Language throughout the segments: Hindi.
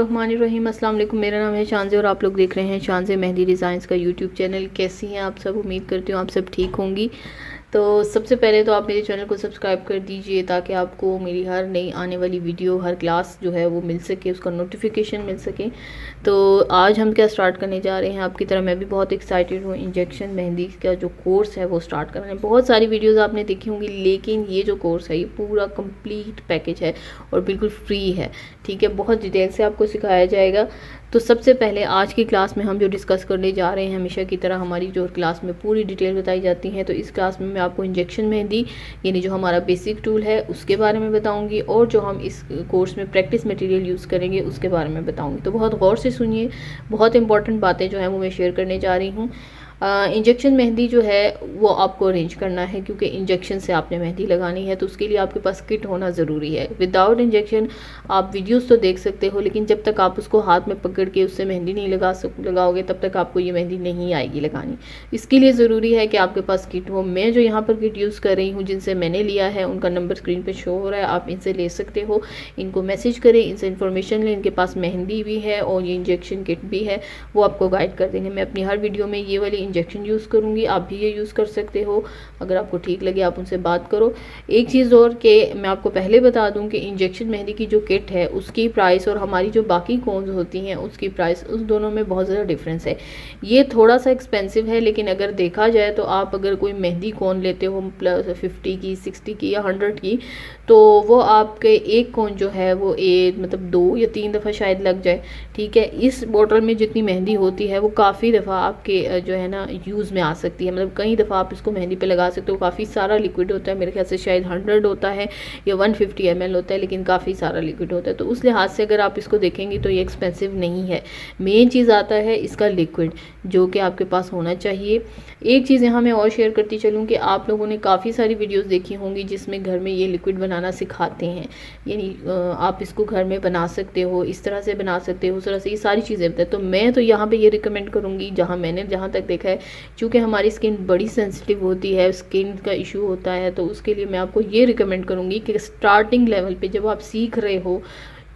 बिस्मिल्लाहिर्रहमानिर्रहीम। अस्सलाम वालेकुम। मेरा नाम है शानज़े और आप लोग देख रहे हैं शानज़े मेहंदी डिज़ाइंस का यूट्यूब चैनल। कैसी हैं आप सब? उम्मीद करती हूँ आप सब ठीक होंगी। तो सबसे पहले तो आप मेरे चैनल को सब्सक्राइब कर दीजिए ताकि आपको मेरी हर नई आने वाली वीडियो, हर क्लास जो है वो मिल सके, उसका नोटिफिकेशन मिल सके। तो आज हम क्या स्टार्ट करने जा रहे हैं, आपकी तरह मैं भी बहुत एक्साइटेड हूँ। इंजेक्शन मेहंदी का जो कोर्स है वो स्टार्ट कर रहे हैं। बहुत सारी वीडियोस आपने देखी होंगी, लेकिन ये जो कोर्स है ये पूरा कंप्लीट पैकेज है और बिल्कुल फ्री है। ठीक है, बहुत डिटेल से आपको सिखाया जाएगा। तो सबसे पहले आज की क्लास में हम जो डिस्कस करने जा रहे हैं, हमेशा की तरह हमारी जो क्लास में पूरी डिटेल बताई जाती है, तो इस क्लास में मैं आपको इंजेक्शन मेहंदी यानी जो हमारा बेसिक टूल है उसके बारे में बताऊंगी, और जो हम इस कोर्स में प्रैक्टिस मटेरियल यूज़ करेंगे उसके बारे में बताऊंगी। तो बहुत गौर से सुनिए, बहुत इंपॉर्टेंट बातें जो हैं वो मैं शेयर करने जा रही हूँ। इंजेक्शन मेहंदी जो है वो आपको अरेंज करना है, क्योंकि इंजेक्शन से आपने मेहंदी लगानी है, तो उसके लिए आपके पास किट होना ज़रूरी है। विदाउट इंजेक्शन आप वीडियोस तो देख सकते हो, लेकिन जब तक आप उसको हाथ में पकड़ के उससे मेहंदी नहीं लगाओगे तब तक आपको ये मेहंदी नहीं आएगी लगानी। इसके लिए ज़रूरी है कि आपके पास किट हो। मैं जो यहाँ पर किट यूज़ कर रही हूँ, जिनसे मैंने लिया है उनका नंबर स्क्रीन पर शो हो रहा है, आप इनसे ले सकते हो। इनको मैसेज करें, इनसे इन्फॉर्मेशन लें। इनके पास मेहंदी भी है और ये इंजेक्शन किट भी है, वो आपको गाइड कर देंगे। मैं अपनी हर वीडियो में ये वाली इंजेक्शन यूज़ करूँगी, आप भी ये यूज़ कर सकते हो। अगर आपको ठीक लगे आप उनसे बात करो। एक चीज़ और कि मैं आपको पहले बता दूं कि इंजेक्शन मेहंदी की जो किट है उसकी प्राइस और हमारी जो बाकी कोन्स होती हैं उसकी प्राइस, उस दोनों में बहुत ज़्यादा डिफरेंस है। ये थोड़ा सा एक्सपेंसिव है, लेकिन अगर देखा जाए तो आप अगर कोई मेहंदी कोन लेते हो प्लस 50 की, 60 की या 100 की, तो वो आपके एक कोन जो है वो मतलब 2 या 3 दफ़ा शायद लग जाए। ठीक है, इस बोतल में जितनी मेहंदी होती है वो काफ़ी दफ़ा आपके जो है ना यूज़ में आ सकती है। मतलब कई दफ़ा आप इसको मेहंदी पे लगा सकते हो। काफ़ी सारा लिक्विड होता है, मेरे ख्याल से शायद 100 होता है या 150 ml होता है, लेकिन काफ़ी सारा लिक्विड होता है। तो उस लिहाज से अगर आप इसको देखेंगे तो ये एक्सपेंसिव नहीं है। मेन चीज़ आता है इसका लिक्विड, जो कि आपके पास होना चाहिए। एक चीज़ यहाँ मैं और शेयर करती चलूँ कि आप लोगों ने काफ़ी सारी वीडियोज़ देखी होंगी जिसमें घर में ये लिक्विड बनाना सिखाते हैं, यानी आप इसको घर में बना सकते हो, इस तरह से बना सकते हो, उस तरह से, ये सारी चीज़ें बताएं। तो मैं तो यहाँ पे ये रिकमेंड करूँगी, जहाँ तक देखा है, क्योंकि हमारी स्किन बड़ी सेंसिटिव होती है, स्किन का इशू होता है, तो उसके लिए मैं आपको ये रिकमेंड करूँगी कि स्टार्टिंग लेवल पे जब आप सीख रहे हो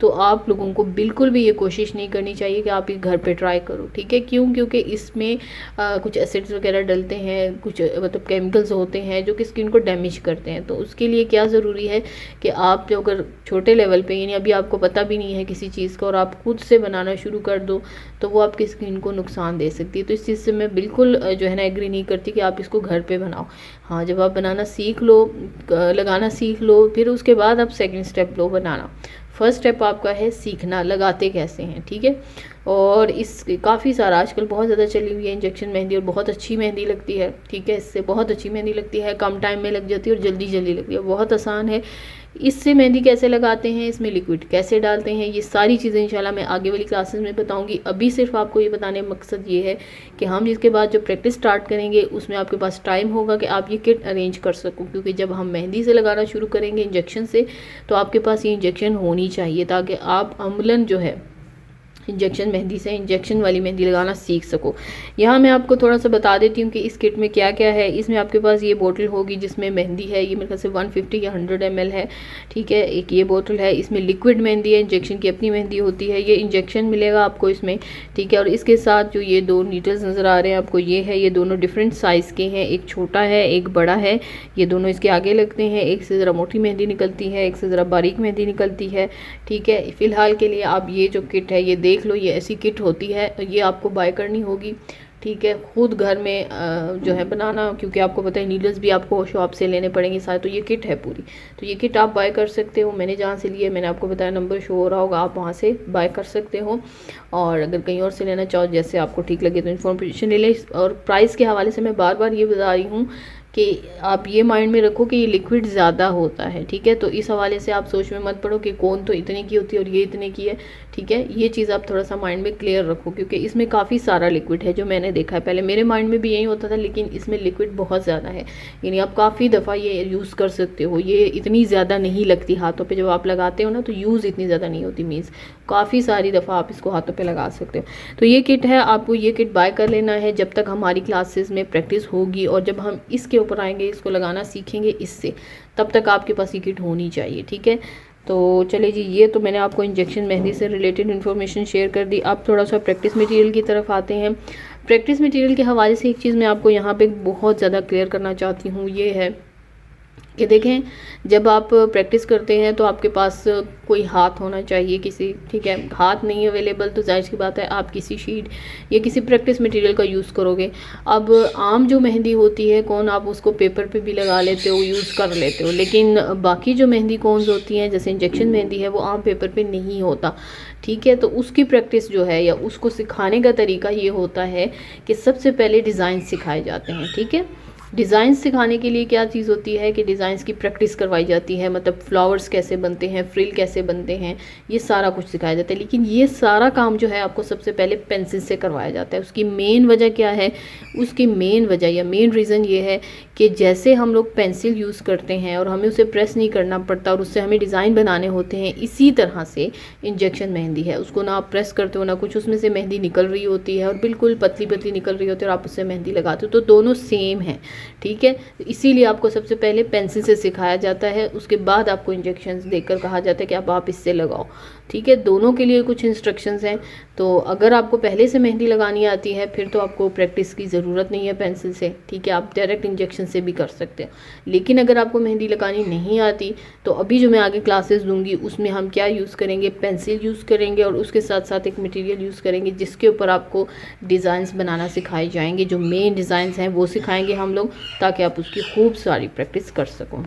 तो आप लोगों को बिल्कुल भी ये कोशिश नहीं करनी चाहिए कि आप ये घर पे ट्राई करो। ठीक है, क्यों? क्योंकि इसमें कुछ एसिड्स वगैरह डलते हैं, कुछ मतलब केमिकल्स होते हैं जो कि स्किन को डैमेज करते हैं। तो उसके लिए क्या ज़रूरी है कि आप जो अगर छोटे लेवल पे, यानी अभी आपको पता भी नहीं है किसी चीज़ का और आप खुद से बनाना शुरू कर दो, तो वो आपकी स्किन को नुकसान दे सकती है। तो इस चीज़ से मैं बिल्कुल जो है ना एग्री नहीं करती कि आप इसको घर पे बनाओ। हाँ, जब आप बनाना सीख लो, लगाना सीख लो, फिर उसके बाद आप सेकंड स्टेप लो बनाना। फर्स्ट स्टेप आपका है सीखना लगाते कैसे हैं। ठीक है, और इस काफ़ी सारा आजकल बहुत ज़्यादा चली हुई है इंजेक्शन मेहंदी, और बहुत अच्छी मेहंदी लगती है। ठीक है, इससे बहुत अच्छी मेहंदी लगती है, कम टाइम में लग जाती है और जल्दी जल्दी लगती है, बहुत आसान है। इससे मेहंदी कैसे लगाते हैं, इसमें लिक्विड कैसे डालते हैं, ये सारी चीज़ें इंशाल्लाह मैं आगे वाली क्लासेस में बताऊंगी। अभी सिर्फ आपको ये बताने का मकसद ये है कि हम इसके बाद जो प्रैक्टिस स्टार्ट करेंगे उसमें आपके पास टाइम होगा कि आप ये किट अरेंज कर सको, क्योंकि जब हम मेहंदी से लगाना शुरू करेंगे इंजेक्शन से, तो आपके पास ये इंजेक्शन होनी चाहिए ताकि आप अमलन जो है इंजेक्शन मेहंदी से इंजेक्शन वाली मेहंदी लगाना सीख सको। यहाँ मैं आपको थोड़ा सा बता देती हूँ कि इस किट में क्या क्या है। इसमें आपके पास ये बोतल होगी जिसमें मेहंदी है, ये मेरे ख्याल से 150 या 100 ml है। ठीक है, एक ये बोतल है, इसमें लिक्विड मेहंदी है, इंजेक्शन की अपनी मेहंदी होती है। ये इंजेक्शन मिलेगा आपको इसमें। ठीक है, और इसके साथ जो ये 2 नीडल्स नज़र आ रहे हैं आपको, ये दोनों डिफरेंट साइज़ के हैं, एक छोटा है एक बड़ा है। ये दोनों इसके आगे लगते हैं, एक से ज़रा मोटी मेहंदी निकलती है, एक से ज़रा बारीक मेहंदी निकलती है। ठीक है, फ़िलहाल के लिए आप ये जो किट है ये देख लो, ये ऐसी किट होती है, ये आपको बाय करनी होगी। ठीक है, खुद घर में जो है बनाना, क्योंकि आपको पता है नीडल्स भी आपको शॉप से लेने पड़ेंगे साथ, तो ये किट है पूरी। तो ये किट आप बाय कर सकते हो। मैंने जहाँ से लिया मैंने आपको बताया, नंबर शो हो रहा होगा, आप वहाँ से बाय कर सकते हो। और अगर कहीं और से लेना चाहो, जैसे आपको ठीक लगे, तो इन्फॉर्मेशन ले लें। और प्राइस के हवाले से मैं बार बार ये बता रही हूँ कि आप ये माइंड में रखो कि ये लिक्विड ज़्यादा होता है। ठीक है, तो इस हवाले से आप सोच में मत पड़ो कि कौन तो इतने की होती है और ये इतने की है। ठीक है, ये चीज़ आप थोड़ा सा माइंड में क्लियर रखो, क्योंकि इसमें काफ़ी सारा लिक्विड है जो मैंने देखा है। पहले मेरे माइंड में भी यही होता था, लेकिन इसमें लिक्विड बहुत ज़्यादा है, यानी आप काफ़ी दफ़ा ये यूज़ कर सकते हो। ये इतनी ज़्यादा नहीं लगती हाथों पे, जब आप लगाते हो ना तो यूज़ इतनी ज़्यादा नहीं होती, मीन्स काफ़ी सारी दफ़ा आप इसको हाथों पे लगा सकते हो। तो ये किट है, आपको ये किट बाय कर लेना है जब तक हमारी क्लासेस में प्रैक्टिस होगी, और जब हम इसके ऊपर आएंगे, इसको लगाना सीखेंगे इससे, तब तक आपके पास ये किट होनी चाहिए। ठीक है, तो चलिए जी, ये तो मैंने आपको इंजेक्शन मेहंदी से रिलेटेड इन्फॉर्मेशन शेयर कर दी। अब थोड़ा सा प्रैक्टिस मटेरियल की तरफ आते हैं। प्रैक्टिस मटेरियल के हवाले से एक चीज़ मैं आपको यहाँ पे बहुत ज़्यादा क्लियर करना चाहती हूँ, ये है कि देखें, जब आप प्रैक्टिस करते हैं तो आपके पास कोई हाथ होना चाहिए किसी, ठीक है। हाथ नहीं अवेलेबल तो जाहिर सी बात है आप किसी शीट या किसी प्रैक्टिस मटेरियल का यूज़ करोगे। अब आम जो मेहंदी होती है कौन, आप उसको पेपर पे भी लगा लेते हो, यूज़ कर लेते हो, लेकिन बाकी जो मेहंदी कौन्स होती हैं जैसे इंजेक्शन मेहंदी है वो आम पेपर पे नहीं होता, ठीक है। तो उसकी प्रैक्टिस जो है या उसको सिखाने का तरीका ये होता है कि सबसे पहले डिज़ाइन सिखाए जाते हैं, ठीक है। डिज़ाइन सिखाने के लिए क्या चीज़ होती है कि डिज़ाइंस की प्रैक्टिस करवाई जाती है, मतलब फ्लावर्स कैसे बनते हैं, फ्रिल कैसे बनते हैं, ये सारा कुछ सिखाया जाता है। लेकिन ये सारा काम जो है आपको सबसे पहले पेंसिल से करवाया जाता है। उसकी मेन वजह क्या है, उसकी मेन वजह या मेन रीज़न ये है कि जैसे हम लोग पेंसिल यूज़ करते हैं और हमें उसे प्रेस नहीं करना पड़ता और उससे हमें डिज़ाइन बनाने होते हैं, इसी तरह से इंजेक्शन मेहंदी है, उसको ना आप प्रेस करते हो ना कुछ, उसमें से मेहंदी निकल रही होती है और बिल्कुल पतली पतली निकल रही होती है और आप उससे मेहंदी लगाते हो, तो दोनों सेम हैं, ठीक है। इसीलिए आपको सबसे पहले पेंसिल से सिखाया जाता है, उसके बाद आपको इंजेक्शंस देकर कहा जाता है कि अब आप इससे लगाओ, ठीक है। दोनों के लिए कुछ इंस्ट्रक्शंस हैं। तो अगर आपको पहले से मेहंदी लगानी आती है फिर तो आपको प्रैक्टिस की ज़रूरत नहीं है पेंसिल से, ठीक है, आप डायरेक्ट इंजेक्शन से भी कर सकते हैं। लेकिन अगर आपको मेहंदी लगानी नहीं आती तो अभी जो मैं आगे क्लासेस दूंगी उसमें हम क्या यूज़ करेंगे, पेंसिल यूज़ करेंगे और उसके साथ साथ एक मटेरियल यूज़ करेंगे जिसके ऊपर आपको डिज़ाइंस बनाना सिखाए जाएंगे। जो मेन डिज़ाइंस हैं वो सिखाएंगे हम लोग ताकि आप उसकी खूब सारी प्रैक्टिस कर सको।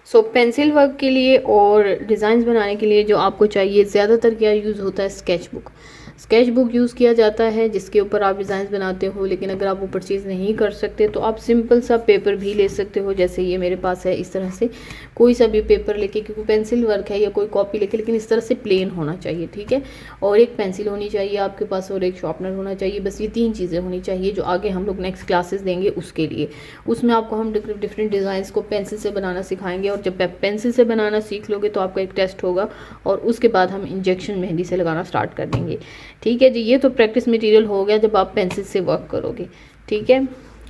सो पेंसिल वर्क के लिए और डिज़ाइंस बनाने के लिए जो आपको चाहिए, ज़्यादातर क्या यूज़ होता है, sketch book. Sketch book use किया जाता है जिसके ऊपर आप डिज़ाइंस बनाते हो। लेकिन अगर आप वो परचेज़ नहीं कर सकते तो आप सिंपल सा पेपर भी ले सकते हो, जैसे ये मेरे पास है, इस तरह से कोई सा भी पेपर लेके, क्योंकि पेंसिल वर्क है, या कोई कॉपी लेके, लेकिन इस तरह से प्लेन होना चाहिए, ठीक है। और एक पेंसिल होनी चाहिए आपके पास और एक शार्पनर होना चाहिए, बस ये 3 चीज़ें होनी चाहिए जो आगे हम लोग नेक्स्ट क्लासेस देंगे उसके लिए। उसमें आपको हम डिफरेंट डिज़ाइंस को पेंसिल से बनाना सिखाएंगे और जब आप पेंसिल से बनाना सीख लोगे तो आपका एक टेस्ट होगा और उसके बाद हम इंजेक्शन मेहंदी से लगाना स्टार्ट कर देंगे, ठीक है जी। ये तो प्रैक्टिस मटेरियल हो गया जब आप पेंसिल से वर्क करोगे, ठीक है।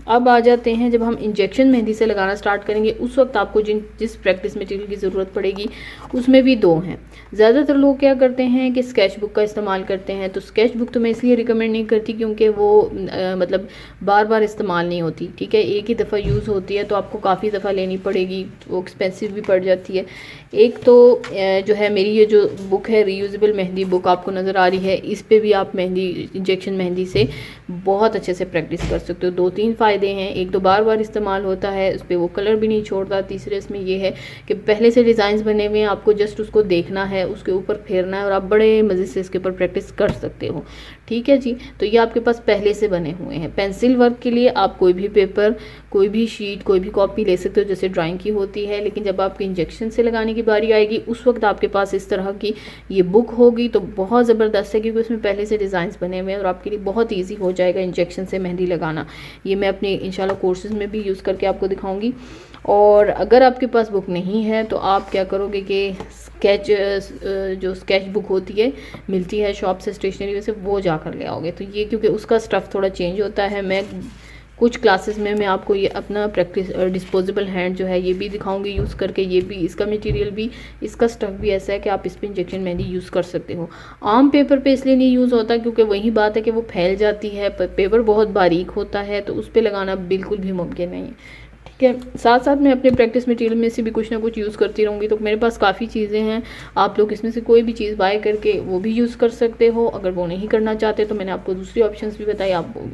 अब आ जाते हैं जब हम इंजेक्शन मेहंदी से लगाना स्टार्ट करेंगे उस वक्त आपको जिस प्रैक्टिस मटेरियल की ज़रूरत पड़ेगी उसमें भी 2 हैं। ज़्यादातर लोग क्या करते हैं कि स्केच बुक का इस्तेमाल करते हैं। तो स्केच बुक तो मैं इसलिए रिकमेंड नहीं करती क्योंकि वो मतलब बार बार इस्तेमाल नहीं होती, ठीक है, एक ही दफ़ा यूज़ होती है तो आपको काफ़ी दफ़ा लेनी पड़ेगी, वो एक्सपेंसिव भी पड़ जाती है। एक तो जो है मेरी ये जो बुक है रीयूजेबल मेहंदी बुक आपको नज़र आ रही है, इस पर भी आप मेहंदी इंजेक्शन मेहंदी से बहुत अच्छे से प्रैक्टिस कर सकते हो। 2-3 फ़ायदे हैं। एक तो बार बार इस्तेमाल होता है, उस पर वो कलर भी नहीं छोड़ता। तीसरे इसमें ये है कि पहले से डिज़ाइंस बने हुए हैं, आपको जस्ट उसको देखना है, उसके ऊपर फेरना है और आप बड़े मज़े से इसके ऊपर प्रैक्टिस कर सकते हो, ठीक है जी। तो ये आपके पास पहले से बने हुए हैं। पेंसिल वर्क के लिए आप कोई भी पेपर, कोई भी शीट, कोई भी कॉपी ले सकते हो जैसे ड्राइंग की होती है। लेकिन जब आपके इंजेक्शन से लगाने की बारी आएगी उस वक्त आपके पास इस तरह की ये बुक होगी तो बहुत ज़बरदस्त है, क्योंकि उसमें पहले से डिज़ाइंस बने हुए हैं और आपके लिए बहुत ईजी हो जाएगा इंजेक्शन से मेहंदी लगाना। ये मैं अपने इंशाल्लाह कोर्सेज़ में भी यूज़ करके आपको दिखाऊंगी। और अगर आपके पास बुक नहीं है तो आप क्या करोगे कि जो स्केच बुक होती है, मिलती है शॉप से, स्टेशनरी में से, वो जाकर ले आओगे। तो ये क्योंकि उसका स्टफ़ थोड़ा चेंज होता है, मैं कुछ क्लासेस में मैं आपको ये अपना प्रैक्टिस डिस्पोजेबल हैंड जो है ये भी दिखाऊंगी यूज़ करके। ये भी, इसका मटेरियल भी, इसका स्टफ़ भी ऐसा है कि आप इस पर इंजेक्शन मेहंदी यूज़ कर सकते हो। आम पेपर पे इसलिए नहीं यूज़ होता क्योंकि वही बात है कि वो फैल जाती है, पेपर बहुत बारीक होता है तो उस पर लगाना बिल्कुल भी मुमकिन नहीं है, ठीक है। साथ साथ मैं अपने प्रैक्टिस मटेरियल में से भी कुछ ना कुछ यूज़ करती रहूँगी। तो मेरे पास काफ़ी चीज़ें हैं, आप लोग इसमें से कोई भी चीज़ बाय करके वो भी यूज़ कर सकते हो। अगर वो नहीं करना चाहते तो मैंने आपको दूसरी ऑप्शंस भी बताई, आप वो।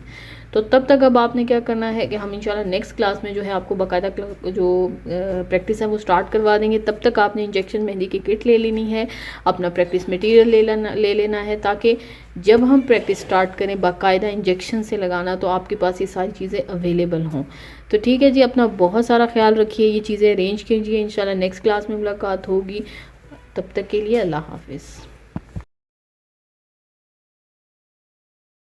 तो तब तक अब आपने क्या करना है कि हम इंशाल्लाह नेक्स्ट क्लास में जो है आपको बाकायदा जो प्रैक्टिस है वो स्टार्ट करवा देंगे। तब तक आपने इंजेक्शन मेहंदी की किट ले लेनी है, अपना प्रैक्टिस मटेरियल ले लेना है, ताकि जब हम प्रैक्टिस स्टार्ट करें बाकायदा इंजेक्शन से लगाना तो आपके पास ये सारी चीज़ें अवेलेबल हों। तो ठीक है जी, अपना बहुत सारा ख्याल रखिए, ये चीज़ें अरेंज कीजिए। इंशाल्लाह नेक्स्ट क्लास में मुलाकात होगी। तब तक के लिए अल्लाह हाफिज़।